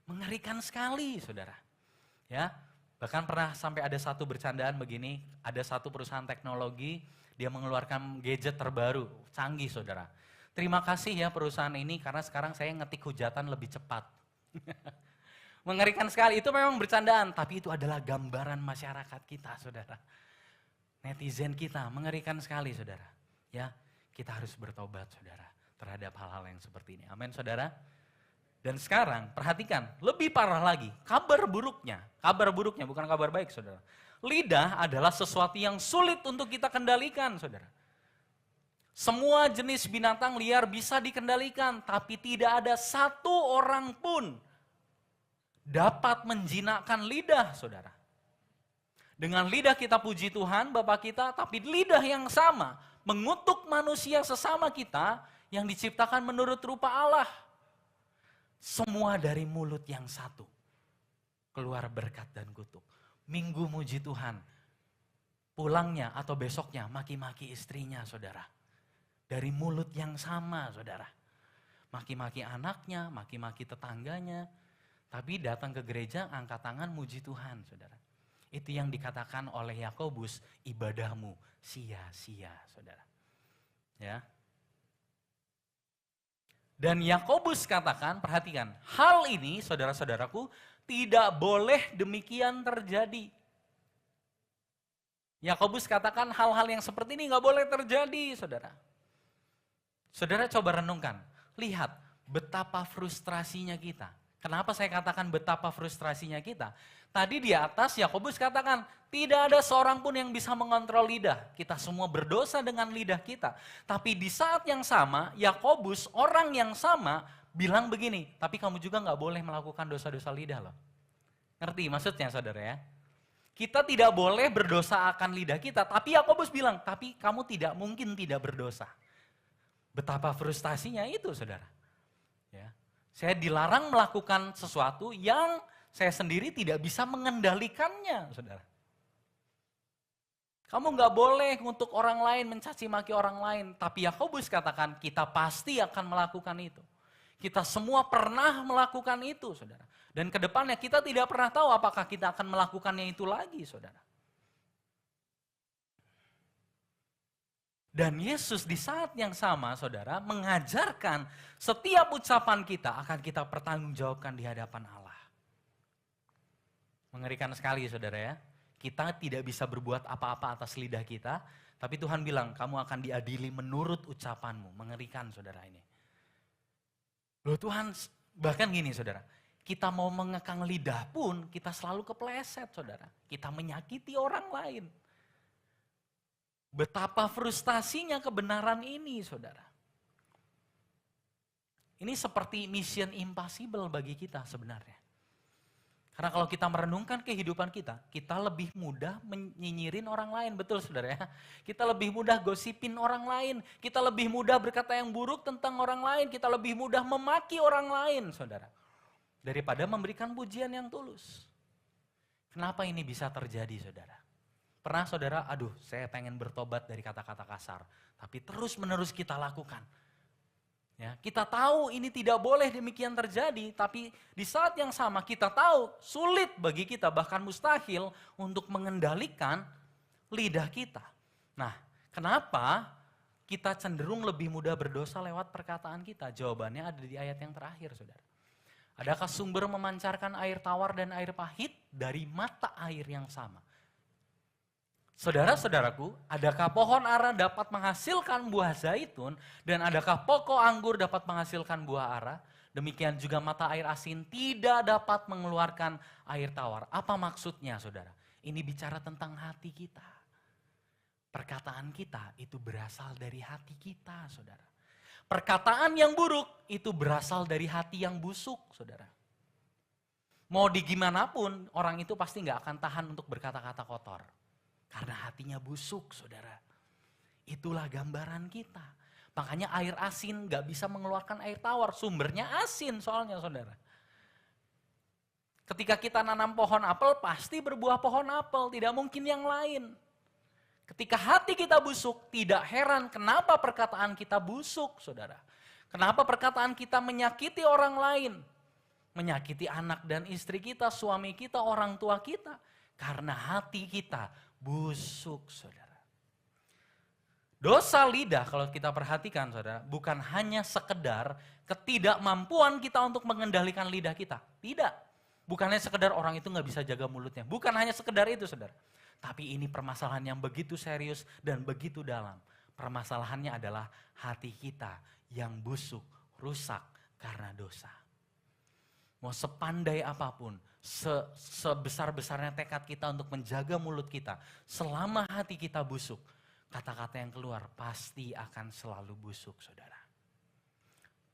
Mengerikan sekali saudara. Ya, bahkan pernah sampai ada satu bercandaan begini, ada satu perusahaan teknologi dia mengeluarkan gadget terbaru, canggih saudara. Terima kasih ya perusahaan ini karena sekarang saya ngetik hujatan lebih cepat. Mengerikan sekali, itu memang bercandaan tapi itu adalah gambaran masyarakat kita saudara. Netizen kita, mengerikan sekali saudara. Ya, kita harus bertobat saudara terhadap hal-hal yang seperti ini. Amin saudara. Dan sekarang perhatikan, lebih parah lagi, kabar buruknya bukan kabar baik saudara. Lidah adalah sesuatu yang sulit untuk kita kendalikan saudara. Semua jenis binatang liar bisa dikendalikan, tapi tidak ada satu orang pun dapat menjinakkan lidah saudara. Dengan lidah kita puji Tuhan Bapa kita, tapi lidah yang sama mengutuk manusia sesama kita yang diciptakan menurut rupa Allah. Semua dari mulut yang satu. Keluar berkat dan kutuk. Minggu muji Tuhan. Pulangnya atau besoknya maki-maki istrinya saudara. Dari mulut yang sama saudara. maki-maki anaknya, maki-maki tetangganya. Tapi datang ke gereja, angkat tangan, muji Tuhan, saudara. Itu yang dikatakan oleh Yakobus, ibadahmu sia-sia, saudara. Ya. Dan Yakobus katakan, perhatikan, hal ini saudara-saudaraku tidak boleh demikian terjadi. Yakobus katakan hal-hal yang seperti ini gak boleh terjadi, saudara. Saudara coba renungkan, lihat betapa frustrasinya kita. Kenapa saya katakan betapa frustrasinya kita? Tadi di atas Yakobus katakan tidak ada seorang pun yang bisa mengontrol lidah. Kita semua berdosa dengan lidah kita. Tapi di saat yang sama Yakobus orang yang sama bilang begini, tapi kamu juga gak boleh melakukan dosa-dosa lidah loh. Ngerti maksudnya saudara ya? Kita tidak boleh berdosa akan lidah kita, tapi Yakobus bilang, tapi kamu tidak mungkin tidak berdosa. Betapa frustasinya itu saudara. Ya. Saya dilarang melakukan sesuatu yang saya sendiri tidak bisa mengendalikannya, saudara. Kamu nggak boleh untuk orang lain mencaci maki orang lain, tapi Yakobus katakan kita pasti akan melakukan itu. Kita semua pernah melakukan itu, saudara. Dan ke depannya kita tidak pernah tahu apakah kita akan melakukannya itu lagi, saudara. Dan Yesus di saat yang sama, saudara, mengajarkan setiap ucapan kita akan kita pertanggungjawabkan di hadapan Allah. Mengerikan sekali, saudara ya. Kita tidak bisa berbuat apa-apa atas lidah kita, tapi Tuhan bilang kamu akan diadili menurut ucapanmu. Mengerikan, saudara ini. Loh Tuhan, bahkan gini, saudara. Kita mau mengekang lidah pun, kita selalu kepleset, saudara. Kita menyakiti orang lain. Betapa frustasinya kebenaran ini, saudara. Ini seperti mission impossible bagi kita sebenarnya. Karena kalau kita merenungkan kehidupan kita, kita lebih mudah menyinyirin orang lain, betul saudara ya. Kita lebih mudah gosipin orang lain, kita lebih mudah berkata yang buruk tentang orang lain, kita lebih mudah memaki orang lain, saudara. Daripada memberikan pujian yang tulus. Kenapa ini bisa terjadi, saudara? Pernah saudara, aduh saya pengen bertobat dari kata-kata kasar. Tapi terus menerus kita lakukan. Ya, kita tahu ini tidak boleh demikian terjadi. Tapi di saat yang sama kita tahu sulit bagi kita bahkan mustahil untuk mengendalikan lidah kita. Nah kenapa kita cenderung lebih mudah berdosa lewat perkataan kita? Jawabannya ada di ayat yang terakhir saudara. Adakah sumber memancarkan air tawar dan air pahit dari mata air yang sama? Saudara-saudaraku, adakah pohon ara dapat menghasilkan buah zaitun dan adakah pokok anggur dapat menghasilkan buah ara? Demikian juga mata air asin tidak dapat mengeluarkan air tawar. Apa maksudnya saudara? Ini bicara tentang hati kita. Perkataan kita itu berasal dari hati kita saudara. Perkataan yang buruk itu berasal dari hati yang busuk saudara. Mau digimanapun orang itu pasti gak akan tahan untuk berkata-kata kotor. Karena hatinya busuk, saudara. Itulah gambaran kita. Makanya air asin gak bisa mengeluarkan air tawar. Sumbernya asin soalnya, saudara. Ketika kita nanam pohon apel, pasti berbuah pohon apel. Tidak mungkin yang lain. Ketika hati kita busuk, tidak heran kenapa perkataan kita busuk, saudara. Kenapa perkataan kita menyakiti orang lain. Menyakiti anak dan istri kita, suami kita, orang tua kita. Karena hati kita busuk, saudara. Dosa lidah kalau kita perhatikan, saudara, bukan hanya sekedar ketidakmampuan kita untuk mengendalikan lidah kita. Tidak. Bukan hanya sekedar orang itu gak bisa jaga mulutnya. Bukan hanya sekedar itu, saudara. Tapi ini permasalahan yang begitu serius dan begitu dalam. Permasalahannya adalah hati kita yang busuk, rusak karena dosa. Mau sepandai apapun, sebesar-besarnya tekad kita untuk menjaga mulut kita, selama hati kita busuk, kata-kata yang keluar pasti akan selalu busuk, saudara.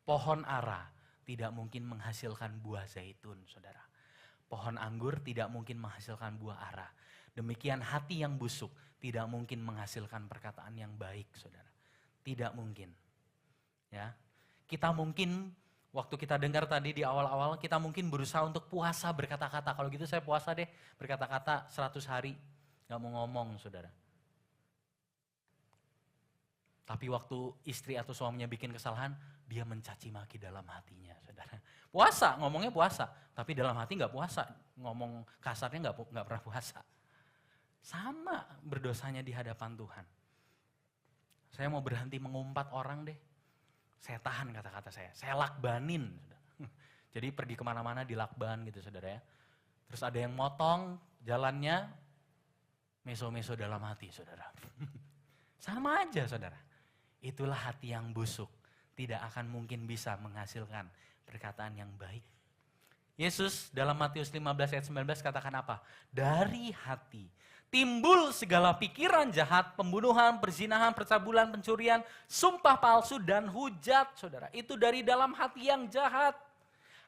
Pohon ara tidak mungkin menghasilkan buah zaitun, saudara. Pohon anggur tidak mungkin menghasilkan buah ara. Demikian hati yang busuk tidak mungkin menghasilkan perkataan yang baik, saudara. Tidak mungkin. Ya, kita mungkin waktu kita dengar tadi di awal-awal, kita mungkin berusaha untuk puasa berkata-kata. Kalau gitu saya puasa deh, berkata-kata 100 hari. Gak mau ngomong, saudara. Tapi waktu istri atau suaminya bikin kesalahan, dia mencaci maki dalam hatinya, saudara. Puasa, ngomongnya puasa, tapi dalam hati nggak puasa. Ngomong kasarnya nggak pernah puasa. Sama berdosanya di hadapan Tuhan. Saya mau berhenti mengumpat orang deh. Saya tahan kata-kata saya lakbanin. Jadi pergi kemana-mana dilakban gitu saudara ya. Terus ada yang motong jalannya, meso-meso dalam hati saudara. Sama aja saudara. Itulah hati yang busuk. Tidak akan mungkin bisa menghasilkan perkataan yang baik. Yesus dalam Matius 15 ayat 19 katakan apa? Dari hati timbul segala pikiran jahat, pembunuhan, perzinahan, percabulan, pencurian, sumpah palsu, dan hujat saudara. Itu dari dalam hati yang jahat.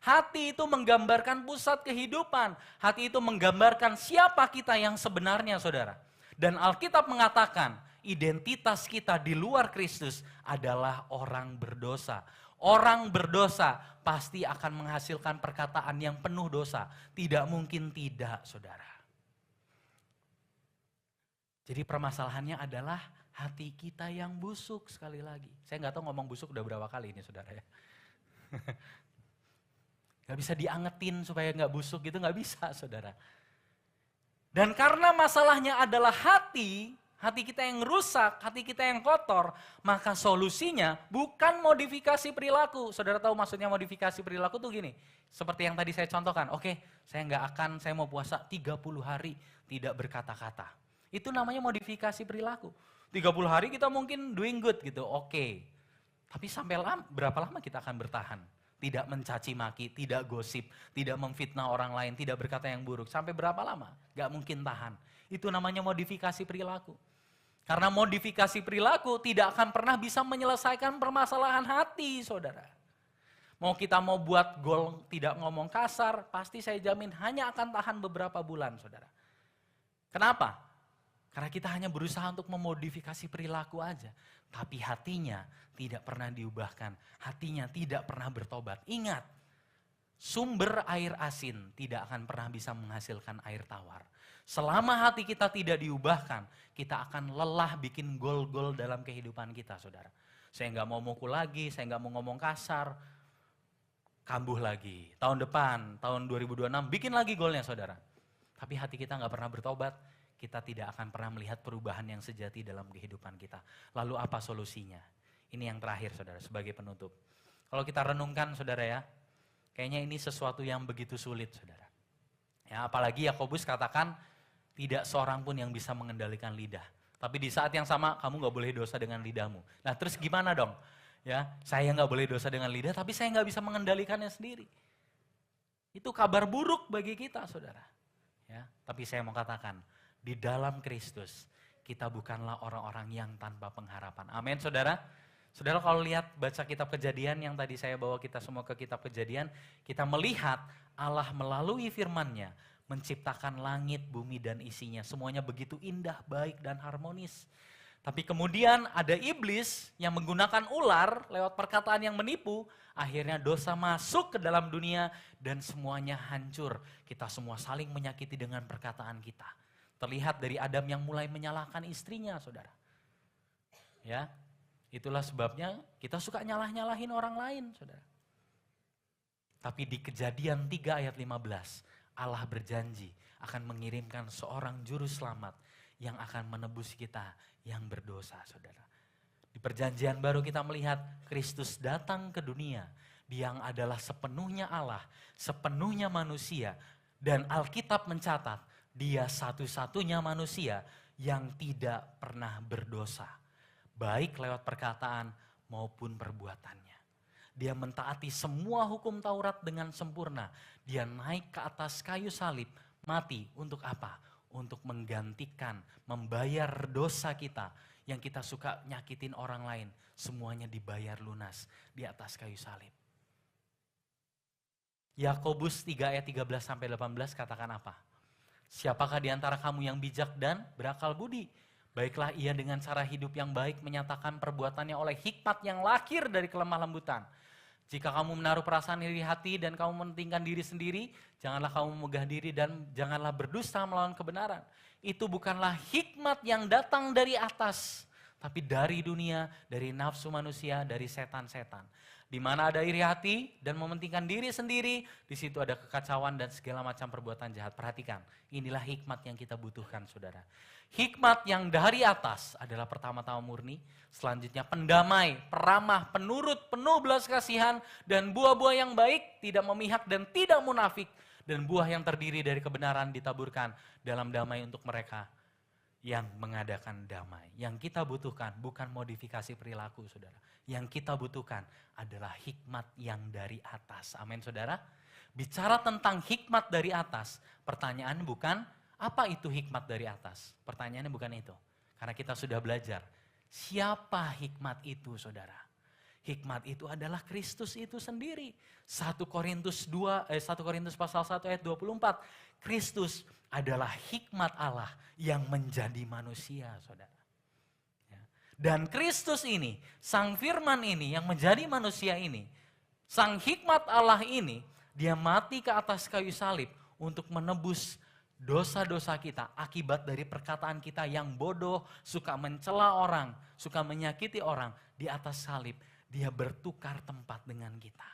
Hati itu menggambarkan pusat kehidupan. Hati itu menggambarkan siapa kita yang sebenarnya saudara. Dan Alkitab mengatakan identitas kita di luar Kristus adalah orang berdosa. Orang berdosa pasti akan menghasilkan perkataan yang penuh dosa. Tidak mungkin tidak saudara. Jadi permasalahannya adalah hati kita yang busuk sekali lagi. Saya nggak tahu ngomong busuk udah berapa kali ini saudara ya. Gak bisa diangetin supaya gak busuk gitu, gak bisa saudara. Dan karena masalahnya adalah hati kita yang rusak, hati kita yang kotor, maka solusinya bukan modifikasi perilaku. Saudara tahu maksudnya modifikasi perilaku tuh gini, seperti yang tadi saya contohkan, oke, saya mau puasa 30 hari tidak berkata-kata. Itu namanya modifikasi perilaku. 30 hari kita mungkin doing good gitu, oke. Tapi sampai berapa lama kita akan bertahan? Tidak mencaci maki, tidak gosip, tidak memfitnah orang lain, tidak berkata yang buruk. Sampai berapa lama? Gak mungkin tahan. Itu namanya modifikasi perilaku. Karena modifikasi perilaku tidak akan pernah bisa menyelesaikan permasalahan hati, saudara. Kita mau buat goal tidak ngomong kasar, pasti saya jamin hanya akan tahan beberapa bulan, saudara. Kenapa? Karena kita hanya berusaha untuk memodifikasi perilaku aja. Tapi hatinya tidak pernah diubahkan. Hatinya tidak pernah bertobat. Ingat, sumber air asin tidak akan pernah bisa menghasilkan air tawar. Selama hati kita tidak diubahkan, kita akan lelah bikin gol-gol dalam kehidupan kita, saudara. Saya nggak mau mukul lagi, saya nggak mau ngomong kasar, kambuh lagi. Tahun depan, tahun 2026, bikin lagi golnya, saudara. Tapi hati kita nggak pernah bertobat, kita tidak akan pernah melihat perubahan yang sejati dalam kehidupan kita. Lalu apa solusinya? Ini yang terakhir saudara, sebagai penutup. Kalau kita renungkan saudara ya, kayaknya ini sesuatu yang begitu sulit saudara. Ya, apalagi Yakobus katakan, tidak seorang pun yang bisa mengendalikan lidah. Tapi di saat yang sama, kamu gak boleh dosa dengan lidahmu. Nah terus gimana dong? Ya, saya gak boleh dosa dengan lidah, tapi saya gak bisa mengendalikannya sendiri. Itu kabar buruk bagi kita saudara. Ya, tapi saya mau katakan, di dalam Kristus, kita bukanlah orang-orang yang tanpa pengharapan. Amin, saudara. Saudara kalau lihat baca kitab Kejadian yang tadi saya bawa kita semua ke kitab Kejadian, kita melihat Allah melalui firman-Nya menciptakan langit, bumi, dan isinya. Semuanya begitu indah, baik, dan harmonis. Tapi kemudian ada iblis yang menggunakan ular lewat perkataan yang menipu, akhirnya dosa masuk ke dalam dunia dan semuanya hancur. Kita semua saling menyakiti dengan perkataan kita. Terlihat dari Adam yang mulai menyalahkan istrinya, saudara. Ya, itulah sebabnya kita suka nyalah-nyalahin orang lain, saudara. Tapi di Kejadian 3 ayat 15, Allah berjanji akan mengirimkan seorang juru selamat yang akan menebus kita yang berdosa, saudara. Di perjanjian baru kita melihat Kristus datang ke dunia, Dia yang adalah sepenuhnya Allah, sepenuhnya manusia. Dan Alkitab mencatat, Dia satu-satunya manusia yang tidak pernah berdosa. Baik lewat perkataan maupun perbuatannya. Dia mentaati semua hukum Taurat dengan sempurna. Dia naik ke atas kayu salib, mati untuk apa? Untuk menggantikan, membayar dosa kita. Yang kita suka nyakitin orang lain. Semuanya dibayar lunas di atas kayu salib. Yakobus 3 ayat 13-18 katakan apa? Siapakah di antara kamu yang bijak dan berakal budi? Baiklah ia dengan cara hidup yang baik menyatakan perbuatannya oleh hikmat yang lahir dari kelemah lembutan. Jika kamu menaruh perasaan iri hati dan kamu mementingkan diri sendiri, janganlah kamu memegah diri dan janganlah berdusta melawan kebenaran. Itu bukanlah hikmat yang datang dari atas, tapi dari dunia, dari nafsu manusia, dari setan-setan. Di mana ada iri hati dan mementingkan diri sendiri, di situ ada kekacauan dan segala macam perbuatan jahat. Perhatikan, inilah hikmat yang kita butuhkan, saudara. Hikmat yang dari atas adalah pertama-tama murni, selanjutnya pendamai, peramah, penurut, penuh belas kasihan, dan buah-buah yang baik, tidak memihak dan tidak munafik, dan buah yang terdiri dari kebenaran ditaburkan dalam damai untuk mereka yang mengadakan damai. Yang kita butuhkan bukan modifikasi perilaku, saudara. Yang kita butuhkan adalah hikmat yang dari atas. Amin, saudara. Bicara tentang hikmat dari atas, pertanyaan bukan apa itu hikmat dari atas. Pertanyaannya bukan itu. Karena kita sudah belajar. Siapa hikmat itu, saudara? Hikmat itu adalah Kristus itu sendiri. 1 Korintus pasal 1 ayat 24. Kristus adalah hikmat Allah yang menjadi manusia, saudara. Dan Kristus ini, Sang Firman ini yang menjadi manusia ini, Sang hikmat Allah ini, dia mati ke atas kayu salib untuk menebus dosa-dosa kita akibat dari perkataan kita yang bodoh, suka mencela orang, suka menyakiti orang. Di atas salib, dia bertukar tempat dengan kita.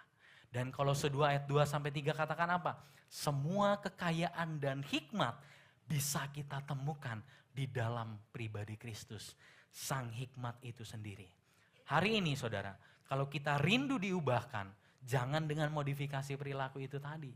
Dan Kolose 2 ayat 2-3 katakan apa? Semua kekayaan dan hikmat bisa kita temukan di dalam pribadi Kristus. Sang hikmat itu sendiri. Hari ini saudara, kalau kita rindu diubahkan, jangan dengan modifikasi perilaku itu tadi.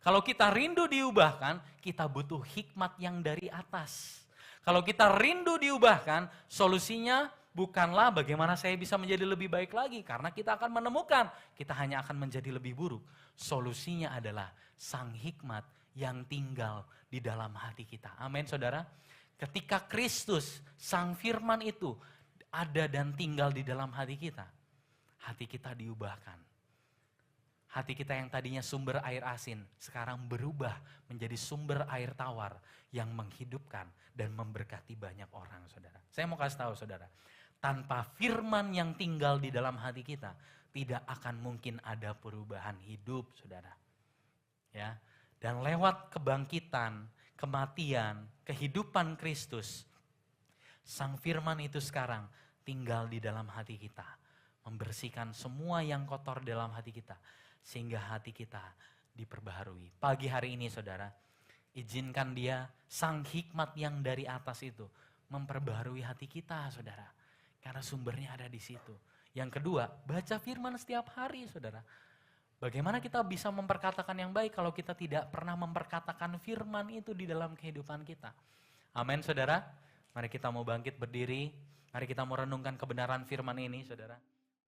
Kalau kita rindu diubahkan, kita butuh hikmat yang dari atas. Kalau kita rindu diubahkan, solusinya bukanlah bagaimana saya bisa menjadi lebih baik lagi. Karena kita akan menemukan, kita hanya akan menjadi lebih buruk. Solusinya adalah Sang hikmat yang tinggal di dalam hati kita. Amin, saudara. Ketika Kristus, Sang Firman itu ada dan tinggal di dalam hati kita diubahkan. Hati kita yang tadinya sumber air asin, sekarang berubah menjadi sumber air tawar yang menghidupkan dan memberkati banyak orang, saudara. Saya mau kasih tahu, saudara, tanpa firman yang tinggal di dalam hati kita, tidak akan mungkin ada perubahan hidup, saudara. Ya, dan lewat kebangkitan, kematian, kehidupan Kristus, Sang Firman itu sekarang tinggal di dalam hati kita, membersihkan semua yang kotor dalam hati kita, sehingga hati kita diperbaharui. Pagi hari ini, saudara, izinkan dia, Sang hikmat yang dari atas itu, memperbaharui hati kita, saudara. Karena sumbernya ada di situ. Yang kedua, baca firman setiap hari, saudara. Bagaimana kita bisa memperkatakan yang baik kalau kita tidak pernah memperkatakan firman itu di dalam kehidupan kita? Amin, saudara. Mari kita mau bangkit berdiri. Mari kita mau renungkan kebenaran firman ini, saudara.